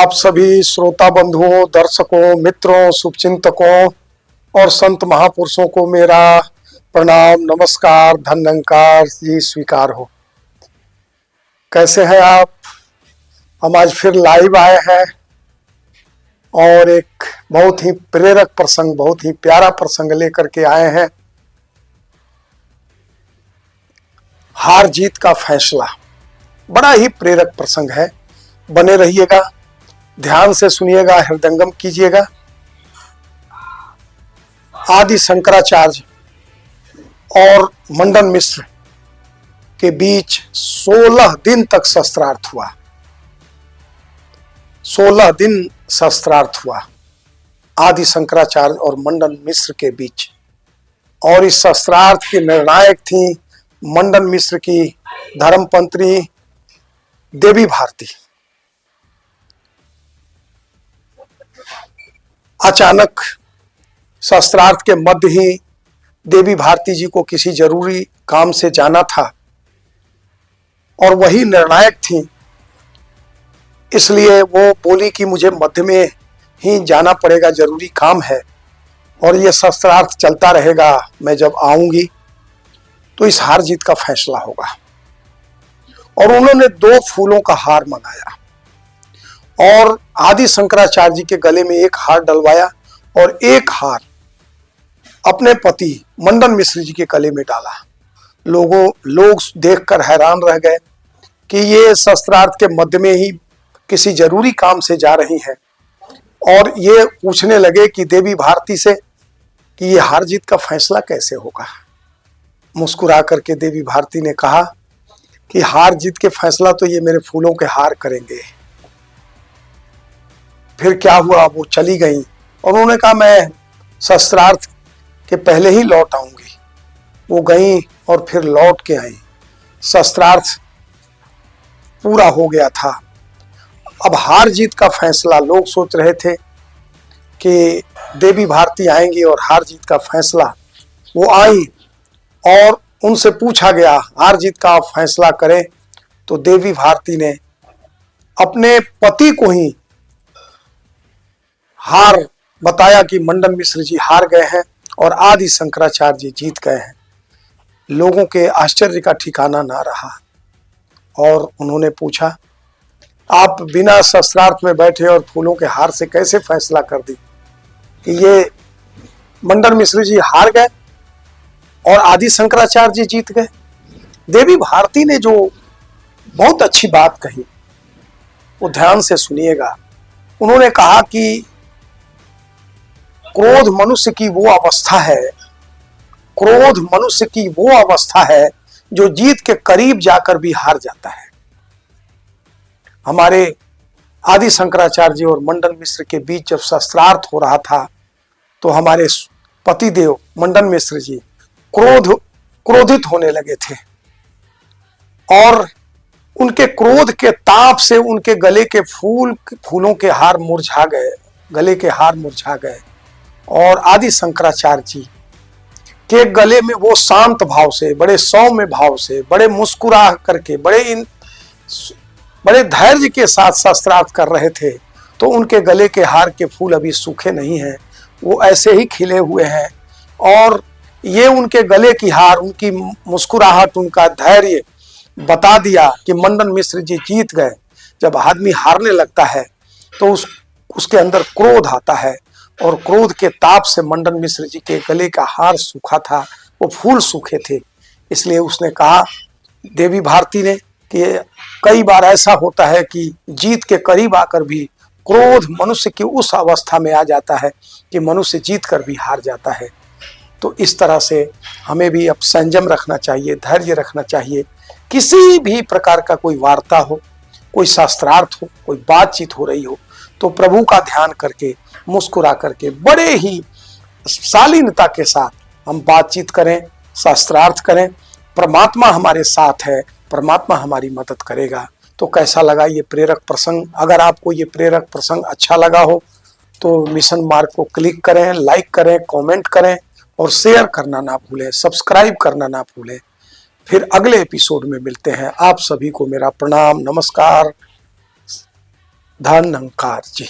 आप सभी श्रोता बंधुओं, दर्शकों, मित्रों, शुभचिंतकों और संत महापुरुषों को मेरा प्रणाम, नमस्कार, धन्यंकार जी स्वीकार हो। कैसे हैं आप? हम आज फिर लाइव आए हैं और एक बहुत ही प्रेरक प्रसंग, बहुत ही प्यारा प्रसंग लेकर के आए हैं। हार जीत का फैसला, बड़ा ही प्रेरक प्रसंग है। बने रहिएगा, ध्यान से सुनिएगा, हृदयंगम कीजिएगा। आदि शंकराचार्य और मंडन मिश्र के बीच 16 दिन तक शस्त्रार्थ हुआ। 16 दिन शस्त्रार्थ हुआ आदि शंकराचार्य और मंडन मिश्र के बीच। और इस शस्त्रार्थ की निर्णायक थी मंडन मिश्र की धर्मपत्नी देवी भारती। अचानक शस्त्रार्थ के मध्य ही देवी भारती जी को किसी जरूरी काम से जाना था और वही निर्णायक थी, इसलिए वो बोली कि मुझे मध्य में ही जाना पड़ेगा, जरूरी काम है और ये शस्त्रार्थ चलता रहेगा। मैं जब आऊंगी तो इस हार जीत का फैसला होगा। और उन्होंने 2 फूलों का हार मंगाया और आदि शंकराचार्य जी के गले में एक हार डलवाया और एक हार अपने पति मंडन मिश्र जी के गले में डाला। लोग देखकर हैरान रह गए कि ये शस्त्रार्थ के मध्य में ही किसी जरूरी काम से जा रही हैं और ये पूछने लगे कि देवी भारती से कि ये हार जीत का फैसला कैसे होगा। मुस्कुरा करके देवी भारती ने कहा कि हार जीत के फैसला तो ये मेरे फूलों के हार करेंगे। फिर क्या हुआ, वो चली गई और उन्होंने कहा मैं शस्त्रार्थ के पहले ही लौट आऊंगी। वो गई और फिर लौट के आई। शस्त्रार्थ पूरा हो गया था। अब हार जीत का फैसला, लोग सोच रहे थे कि देवी भारती आएंगी और हार जीत का फैसला। वो आई और उनसे पूछा गया हार जीत का आप फैसला करें, तो देवी भारती ने अपने पति को ही हार बताया कि मंडन मिश्र जी हार गए हैं और आदि शंकराचार्य जी जीत गए हैं। लोगों के आश्चर्य का ठिकाना ना रहा और उन्होंने पूछा आप बिना शस्त्रार्थ में बैठे और फूलों के हार से कैसे फैसला कर दी कि ये मंडन मिश्र जी हार गए और आदि शंकराचार्य जी जीत गए। देवी भारती ने जो बहुत अच्छी बात कही, वो ध्यान से सुनिएगा। उन्होंने कहा कि क्रोध मनुष्य की वो अवस्था है, क्रोध मनुष्य की वो अवस्था है जो जीत के करीब जाकर भी हार जाता है। हमारे आदि शंकराचार्य जी और मंडन मिश्र के बीच जब शस्त्रार्थ हो रहा था तो हमारे पतिदेव मंडन मिश्र जी क्रोधित होने लगे थे और उनके क्रोध के ताप से उनके गले के फूलों के हार मुरझा गए, गले के हार मुरझा गए। और आदि शंकराचार्य जी के गले में वो शांत भाव से, बड़े सौम्य भाव से, बड़े मुस्कुरा करके, बड़े धैर्य के साथ शस्त्रार्थ कर रहे थे। तो उनके गले के हार के फूल अभी सूखे नहीं हैं, वो ऐसे ही खिले हुए हैं। और ये उनके गले की हार, उनकी मुस्कुराहट, उनका धैर्य बता दिया कि मंडन मिश्र जी जीत गए। जब आदमी हारने लगता है तो उसके अंदर क्रोध आता है और क्रोध के ताप से मंडन मिश्र जी के गले का हार सूखा था, वो फूल सूखे थे। इसलिए उसने कहा देवी भारती ने कि कई बार ऐसा होता है कि जीत के करीब आकर भी क्रोध मनुष्य की उस अवस्था में आ जाता है कि मनुष्य जीत कर भी हार जाता है। तो इस तरह से हमें भी अब संयम रखना चाहिए, धैर्य रखना चाहिए। किसी भी प्रकार का कोई वार्ता हो, कोई शास्त्रार्थ हो, कोई बातचीत हो रही हो, तो प्रभु का ध्यान करके, मुस्कुरा करके, बड़े ही शालीनता के साथ हम बातचीत करें, शास्त्रार्थ करें। परमात्मा हमारे साथ है, परमात्मा हमारी मदद करेगा। तो कैसा लगा ये प्रेरक प्रसंग? अगर आपको ये प्रेरक प्रसंग अच्छा लगा हो तो मिशन मार्ग को क्लिक करें, लाइक करें, कमेंट करें और शेयर करना ना भूलें, सब्सक्राइब करना ना भूलें। फिर अगले एपिसोड में मिलते हैं। आप सभी को मेरा प्रणाम, नमस्कार, धन्यकार जी।